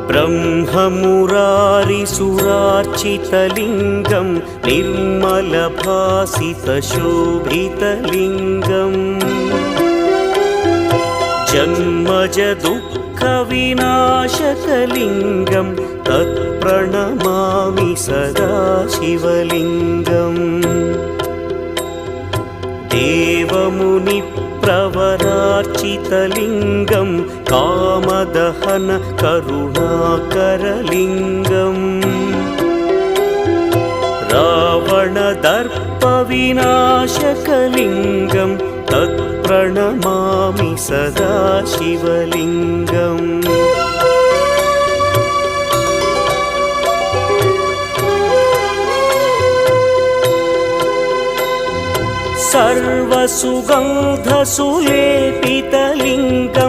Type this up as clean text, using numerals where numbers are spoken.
ब्रह्ममुरारिसुरार्चितलिङ्गं निर्मलभासितशोभितलिङ्गम् जन्मजदुःखविनाशकलिङ्गं तत्प्रणमामि सदा शिवलिङ्गम् देवमुनिप्रवरार्चितलिङ्गं कामदहन करुणाकरलिङ्गम् रावणदर्पविनाशकलिङ्गं तत्प्रणमामि सदा शिवलिङ्गम् सर्वसुगन्धसुलेपितलिङ्गं